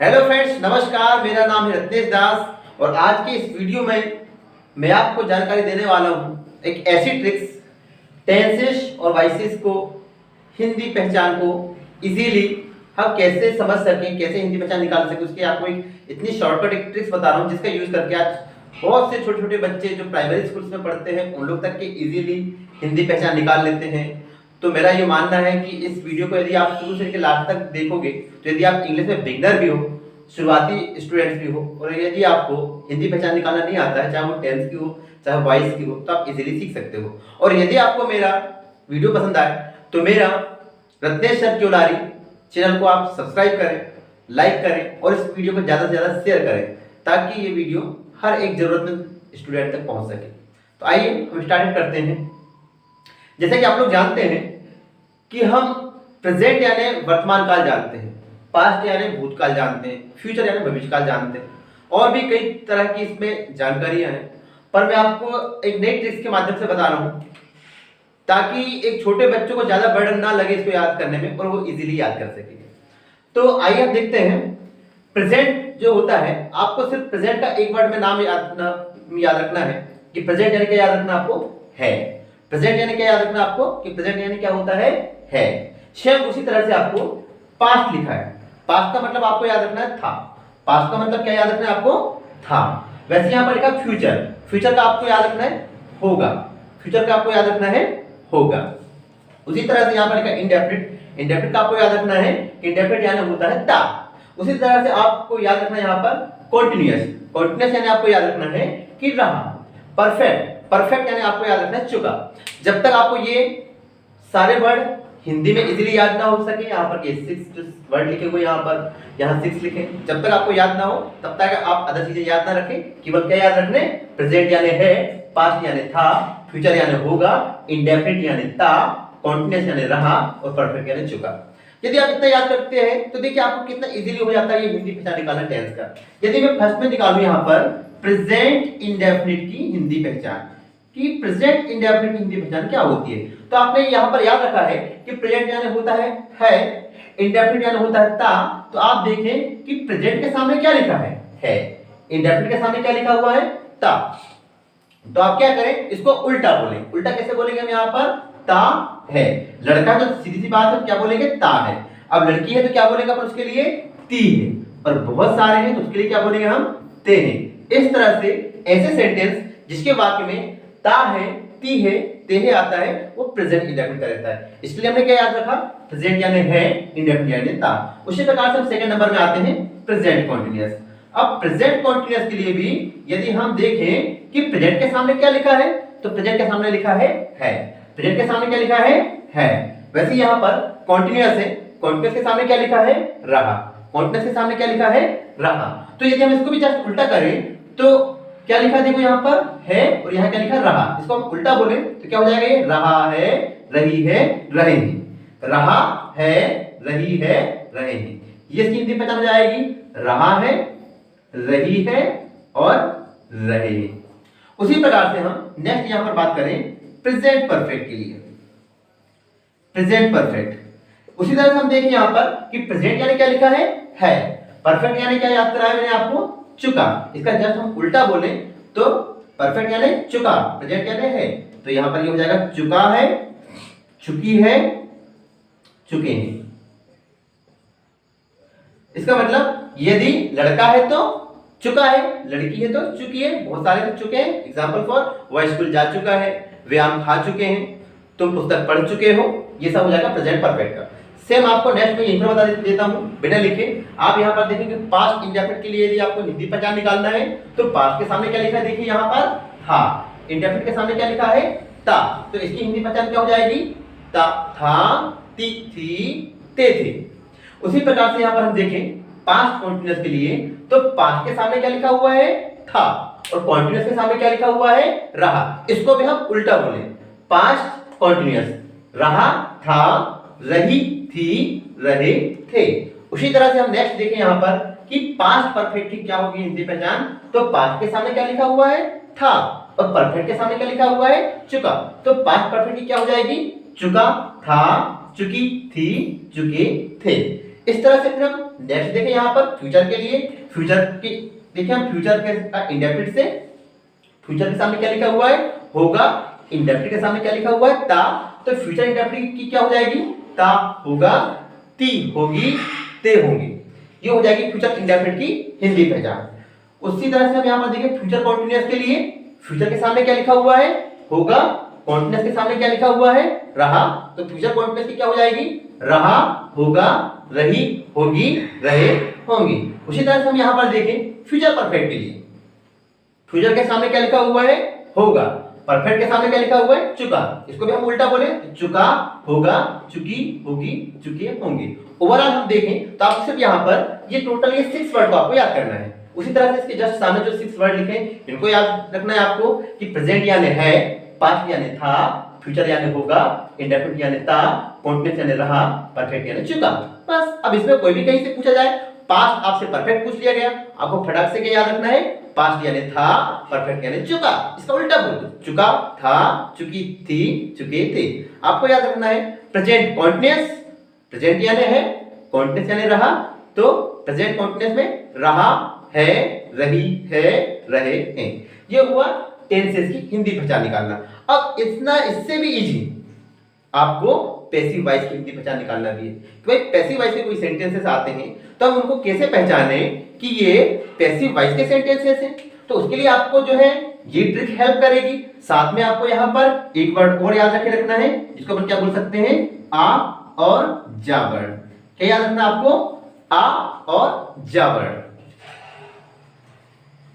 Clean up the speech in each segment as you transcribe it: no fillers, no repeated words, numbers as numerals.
Hello friends, नमस्कार। मेरा नाम है रत्नेश दास और आज के इस वीडियो में मैं आपको जानकारी देने वाला हूँ एक ऐसी ट्रिक्स टेंसेस और वॉइसेस को हिंदी पहचान को इजीली हम कैसे समझ सकें, कैसे हिंदी पहचान निकाल सकें। उसकी आपको एक इतनी शॉर्टकट एक ट्रिक्स बता रहा हूँ जिसका यूज करके आज बहुत से छोटे छोटे बच्चे जो प्राइमरी स्कूल्स में पढ़ते हैं उन लोग तक के इजीली हिंदी पहचान निकाल लेते हैं। तो मेरा ये मानना है कि इस वीडियो को यदि आप शुरू से लेकर लास्ट तक देखोगे तो यदि आप इंग्लिश में बिगनर भी हो, शुरुआती स्टूडेंट्स भी हो और यदि आपको हिंदी पहचान निकालना नहीं आता है, चाहे वो टेंस की हो चाहे वॉइस की हो, तो आप इजीली सीख सकते हो। और यदि आपको मेरा वीडियो पसंद आए तो मेरा रत्नेश सर क्योलारी चैनल को आप सब्सक्राइब करें, लाइक करें और इस वीडियो को ज़्यादा से ज़्यादा शेयर करें ताकि ये वीडियो हर एक जरूरतमंद स्टूडेंट तक पहुंच सके। तो आइए हम स्टार्ट करते हैं। जैसे कि आप लोग जानते हैं कि हम प्रेजेंट यानी वर्तमान काल जानते हैं, पास्ट यानी भूतकाल जानते हैं, फ्यूचर यानी भविष्यकाल जानते हैं और भी कई तरह की इसमें जानकारियां हैं। पर मैं आपको एक नई ट्रिक्स के माध्यम से बता रहा हूं ताकि एक छोटे बच्चों को ज्यादा बर्डन ना लगे इसको याद करने में और वो इजीली याद कर सके। तो आइए हम देखते हैं। प्रेजेंट जो होता है, आपको सिर्फ प्रेजेंट का एक वर्ड में नाम याद रखना है कि प्रेजेंट यानी क्या याद रखना आपको है। प्रेजेंट यानी क्या याद रखना आपको कि प्रेजेंट यानी क्या होता है। सेम उसी तरह से आपको पास्ट लिखा है। पास्ट का मतलब आपको याद रखना है था। पास्ट का मतलब क्या याद रखना है आपको था। वैसे यहां पर लिखा फ्यूचर, फ्यूचर का आपको याद रखना है होगा। फ्यूचर का आपको याद रखना है होगा। उसी तरह से यहां पर लिखा इंडेफिनिट, इंडेफिनिट का आपको याद रखना है कि इंडेफिनिट यानी होता है ता। उसी तरह से आपको याद रखना है यहां पर कॉन्टिन्यूअस, कॉन्टिन्यूअस यानी आपको याद रखना है कि रहा। परफेक्ट, परफेक्ट यानी आपको याद रखना है चुका। जब तक आपको ये सारे वर्ड हिंदी में इजीली याद ना हो सके, यहाँ पर 6 वर्ड लिखे हुए यहाँ 6 लिखे, जब तक आपको याद ना हो तब तक आप अदर चीजें याद ना रखें। केवल क्या याद रखने, प्रेजेंट यानी है, पास्ट यानी था, फ्यूचर यानी होगा, इंडेफिनिट यानी था, कॉन्टिन्यूअस यानी रहा और परफेक्ट यानी चुका। यदि आप इतना याद करते हैं तो देखिए आपको कितना इजीली हो जाता है ये हिंदी पहचान निकालना टेंस का। यदि मैं फर्स्ट में निकालूं यहाँ पर प्रेजेंट इंडेफिनिट की हिंदी पहचान कि प्रेजेंट इंडेफिनिट हिंदी पहचान क्या होती है, तो आपने यहाँ पर याद रखा है कि प्रेजेंट यानी होता है, इंडेफिनिट यानी होता है था। तो आप देखें कि प्रेजेंट के सामने क्या लिखा है, इंडेफिनिट के सामने क्या लिखा हुआ है, था। तो आप क्या करें, इसको उल्टा बोलें। उल्टा कैसे बोलेंगे हम यहाँ पर, ता है। लड़का तो सीधी सी बात है, क्या बोलेंगे ता है। अब लड़की है तो क्या बोलेंगे अपन उसके लिए ती है। और बहुत सारे हैं तो उसके लिए क्या बोलेंगे हम ते हैं। इस तरह से ऐसे सेंटेंस जिसके वाक्य में ता है, ती है, ते है आता है वो प्रेजेंट इंडेफिनिट का रहता है। इसलिए हमने क्या याद रखा, प्रेजेंट यानी है, इंडेफिनिट यानी था। उसी प्रकार से हम सेकंड नंबर में आते हैं प्रेजेंट कॉन्टिन्यूअस। अब प्रेजेंट कॉन्टिन्यूअस के लिए भी यदि हम देखें कि प्रेजेंट के सामने क्या लिखा है, तो प्रेजेंट के सामने लिखा है। प्रेजेंट के सामने क्या लिखा है। वैसे यहाँ पर कॉन्टिन्यूअस है, कॉन्टिन्यूअस के सामने क्या लिखा है, रहा। कॉन्टिन्यूअस के सामने क्या लिखा है, रहा। तो यदि हम इसको भी जस्ट उल्टा करें तो क्या लिखा देखो यहाँ पर है और यहाँ क्या लिखा रहा। इसको हम उल्टा बोले तो क्या हो जाएगा, ये रहा है, रही है, रहे हैं। रहा है, रही है, रहे हैं, ये इसकी हिंदी पहचान हो जाएगी। रहा है, रही है और रहे हैं। उसी प्रकार से हम नेक्स्ट यहाँ पर बात करें प्रेजेंट परफेक्ट के लिए। प्रेजेंट परफेक्ट उसी तरह से हम देखें यहाँ पर कि प्रेजेंट यानी क्या लिखा है, परफेक्ट यानी क्या याद कराया मैंने आपको, चुका। इसका जस्ट हम उल्टा बोले तो परफेक्ट यानी चुका, प्रेजेंट यानी है। तो यहां पर ये हो जाएगा चुका है, चुकी है, चुके हैं। इसका मतलब यदि लड़का है तो चुका है, लड़की है तो चुकी है। बहुत सारे तो चुके हैं। एग्जांपल फॉर वह स्कूल जा चुका है, वे आम खा चुके हैं, तुम पुस्तक पढ़ चुके हो। ये सब हो जाएगा प्रेजेंट परफेक्ट का। सेम आपको नेक्स्ट में यहीं पर बता देता हूं बिना लिखे। आप यहाँ पर देखेंगे पास्ट इंडेफिनिट के लिए यदि आपको हिंदी पहचान निकालना है तो पास्ट के सामने क्या लिखा है, देखिए यहाँ पर था। इंडेफिनिट के सामने क्या लिखा है, ता। तो इसकी हिंदी पहचान क्या हो जाएगी, ता, था, ती, थी, ते थे। उसी प्रकार से यहाँ पर हम देखें पास्ट कॉन्टिन्यूअस के लिए तो पास्ट के सामने क्या लिखा हुआ है, था, और कॉन्टिन्यूअस के सामने क्या लिखा हुआ है, रहा। इसको भी हम उल्टा बोले, पास्ट कॉन्टिन्यूअस, रहा, था, रही, थी, रहे, थे। उसी तरह से हम नेक्स्ट देखें यहाँ पर कि पास्ट परफेक्ट की क्या होगी हिंदी पहचान, तो पास्ट के सामने क्या लिखा हुआ है, था, और परफेक्ट के सामने क्या लिखा हुआ है, चुका। तो पास्ट परफेक्ट की क्या हो जाएगी, चुका, था, चुकी, थी, चुके, थे। इस तरह से फिर हम नेक्स्ट देखें यहाँ पर फ्यूचर के लिए, फ्यूचर की देखिए हम फ्यूचर के इंडेफिनिट से, फ्यूचर के सामने क्या लिखा हुआ है, होगा, इंडेफिनिट के सामने क्या लिखा हुआ है, ता, तो फ्यूचर इंडेफिनिट की क्या हो जाएगी, ता होगा, ती होगी, ते होंगी, ये हो जाएगी फ्यूचर इंडेफिनिट की हिंदी पहचान। उसी तरह से हम यहाँ पर देखें फ्यूचर कॉन्टिन्यूअस के लिए, फ्यूचर के सामने क्या लिखा हुआ है, होगा, कॉन्टिन्यूअस के सामने क्या लिखा हुआ है, रहा, तो फ्यूचर कॉन्टिन्यूअस की क्या हो जाएगी, रहा, होगा, रही, होगी, रहे, होंगी। उसी तरह से हम यहाँ पर देखें फ्यूचर परफेक्ट के लिए, फ्यूचर के सामने क्या लिखा हुआ है, होगा, परफेक्ट के सामने क्या लिखा हुआ है, चुका, इसको भी हम उल्टा बोले, चुका, होगा, चुकी, होगी, चुके, होंगे। ओवरऑल हम देखें तो आप सिर्फ यहाँ पर ये टोटल ये 6 वर्ड को आपको याद करना है। उसी तरह से इसके जस्ट सामने जो 6 वर्ड लिखे इनको याद रखना है आपको कि प्रेजेंट यानी है, पास्ट यानी था, फ्यूचर यानी होगा, इंडेफिनिट यानी था, कॉन्टिन्यूअस यानी रहा, परफेक्ट यानी चुका। बस अब इसमें कोई भी कहीं से पूछा जाए, पास्ट आपसे परफेक्ट पूछ लिया गया, आपको फटाक से क्या याद रखना है, पास्ट यानी था, परफेक्ट यानी चुका, इसका उल्टा बोल दो, चुका, था, चुकी, थी, चुके, थे। आपको याद रखना है प्रेजेंट कॉन्टिन्यूअस, प्रेजेंट यानी है, कॉन्टिन्यूअस यानी रहा, तो प्रेजेंट कॉन्टिन्यूअस में रहा, है, रही, है, रहे, हैं। ये हुआ टेंसेस की हिंदी पहचान निकालना। अब इतना इससे भी इजी आपको पैसिव वॉइस की हिंदी पहचान निकालना भी है कि भाई पैसिव वॉइस के कोई सेंटेंसेस आते हैं तो हम उनको कैसे पहचाने कि ये पैसिव वॉइस के सेंटेंसेस हैं। तो उसके लिए आपको जो है ये ट्रिक हेल्प करेगी। साथ में आपको यहाँ पर एक वर्ड और याद रखे रखना है, जिसको अपन क्या बोल सकते हैं, आ और जा वर्ड। क्या याद रखना आपको, आ और जा वर्ड।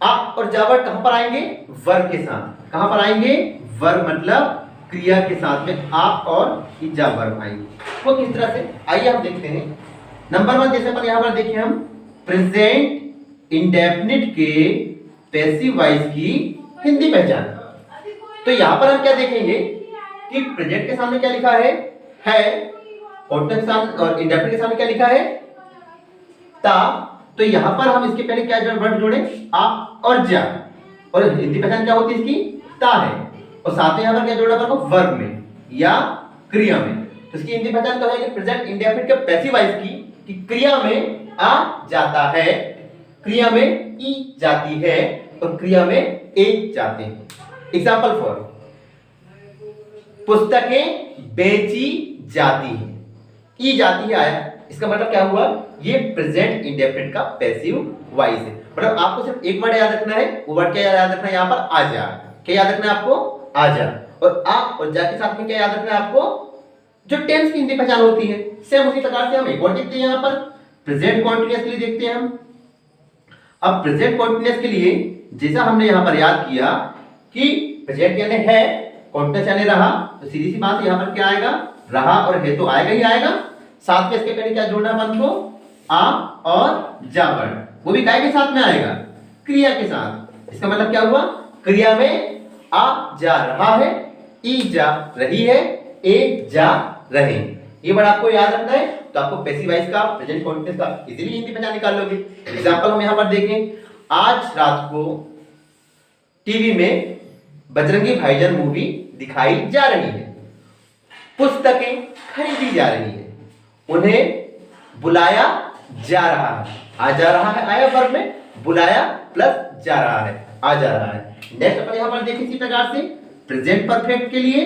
आ और जा वर्ड कहां पर आएंगे, वर्ब के साथ। कहां पर आएंगे, वर्ब मतलब क्रिया के साथ में आ और जा वर्ब आएंगे। वो किस तरह से, आइए हम देखते हैं। नंबर 1 जैसे अपन यहां पर देखिए हम प्रेजेंट इंडेफिनिट के पैसिव वॉइस की हिंदी पहचान। तो यहां पर हम क्या देखेंगे कि प्रेजेंट के सामने क्या लिखा है, कॉन्टिन्यूअस सामने और इंडेफिनिट के सामने क्या लिखा है, ता। तो यहां पर हम इसके पहले क्या वर्ड जोड़े, आ और जा, और हिंदी पहचान क्या होती है इसकी, ता है, और साथ में यहां पर क्या जोड़ा अपन को, वर्ब में या क्रिया में। तो इसकी हिंदी पहचान तो है कि प्रेजेंट इंडेफिनिट के पैसिव वॉइस की कि क्रिया में आ जाता है, क्रिया में ई जाती है और क्रिया में ए जाते हैं। एग्जांपल फॉर, पुस्तकें बेची जाती हैं, ई जाती है आया, इसका मतलब क्या हुआ, ये प्रेजेंट इंडेफिनिट का पैसिव वॉइस है। मतलब आपको सिर्फ एक वर्ड याद रखना है, वो वर्ड क्या याद रखना है, यहाँ पर आजा। क्या याद रखना है आपको, आजा। और आ और जा के साथ में क्या याद रखना है आपको, जो टेंस की हिंदी पहचान होती है। सेम उसी प्रकार से हम एक और देखते हैं, यहाँ पर प्रेजेंट कॉन्टिन्यूअस के लिए देखते हैं हम। अब प्रेजेंट कॉन्टिन्यूअस के लिए जैसा हमने यहाँ पर याद किया कि प्रेजेंट यानी है, कॉन्टिन्यूअस यानी रहा, तो सीधी सी बात यहाँ पर क्या आएगा, रहा और है तो आएगा ही आएगा। साथ में इसके पहले क्या जोड़ना है अपन को, आ और जा वर्ड, वो भी काय के साथ में आएगा, क्रिया के साथ। इसका मतलब क्या हुआ, क्रिया में आ जा रहा है, ई जा रही है, ए जा रहे। ये वर्ड आपको याद रखना है, तो आपको पैसिव वॉइस का, प्रेजेंट कॉन्टिन्यूअस का इजीली हिंदी पहचान निकाल लोगे। एग्जांपल हम यहां पर देखें, आज रात को टीवी में बजरंगी भाईजान मूवी दिखाई जा रही है, पुस्तकें खरीदी जा रही है, उन्हें बुलाया जा रहा है। आ जा रहा है आया वर्ब में, बुलाया प्लस जा रहा है, आ जा रहा है। नेक्स्ट अपन यहां पर देखें इसी प्रकार से प्रेजेंट परफेक्ट के लिए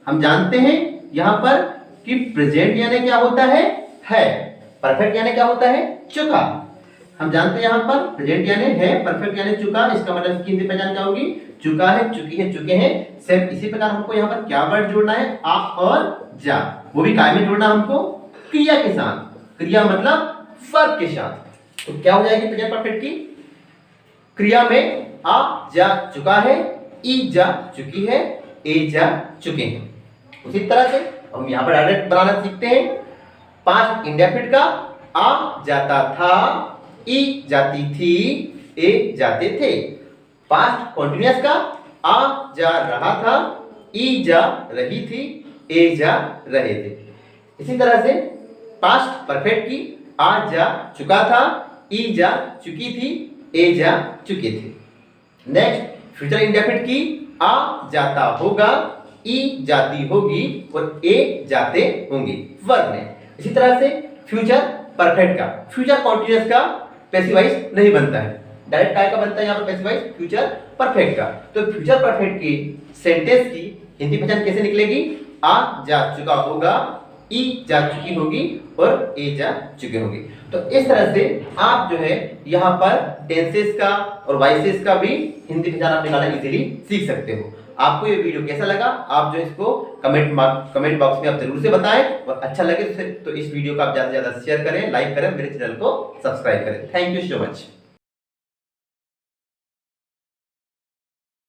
हम जानते हैं यहां पर कि प्रेजेंट यानी क्या होता है, परफेक्ट यानी क्या होता है, चुका। हम जानते हैं यहां पर प्रेजेंट यानी है, परफेक्ट यानी चुका। इसका मतलब इसकी हिंदी पहचान क्या होगी, चुका है, चुकी है, चुके हैं। सेम इसी प्रकार हमको यहां पर क्या वर्ड जोड़ना है, आ और जा, वो भी काय में जोड़ना हमको, क्रिया के साथ। क्रिया मतलब वर्ब के साथ। तो क्या हो जाएगी प्रेजेंट परफेक्ट की, क्रिया में आ जा चुका है, ई जा चुकी है, ए जा चुके हैं। उसी तरह से हम यहां पर डायरेक्ट बनाना सीखते हैं। पास्ट इंडेफिनिट का आ जाता था, ई जाती थी, ए जाते थे। पास्ट कॉन्टिन्यूअस का आ जा रहा था, ई जा रही थी, ए जा रहे थे। इसी तरह से पास्ट परफेक्ट की आ जा चुका था, ई जा चुकी थी, ए जा चुके थे। नेक्स्ट फ्यूचर इंडेफिनिट की आ जाता होगा, ई जाती होगी और ए जाते होंगे वर्ब में। इसी तरह से फ्यूचर परफेक्ट का, फ्यूचर कॉन्टिन्यूअस का पैसिव वॉइस नहीं बनता है, डायरेक्ट काय का बनता है यहाँ पर पैसिव वॉइस, फ्यूचर परफेक्ट का। तो फ्यूचर परफेक्ट की सेंटेंस की हिंदी पहचान कैसे निकलेगी? आ जा चुका होगा, ई जा चुकी होगी और ए जा चुके होंगे। तो इस तरह से आप जो है यहाँ पर टेंसेस का और वॉइसेस का भी हिंदी पहचान आप निकालना इजीली सीख सकते हो। आपको ये वीडियो कैसा लगा आप जो इसको कमेंट बॉक्स में आप जरूर से बताएं, और अच्छा लगे तो इस वीडियो को आप ज्यादा से ज्यादा शेयर करें, लाइक करें, मेरे चैनल को सब्सक्राइब करें। Thank you so much.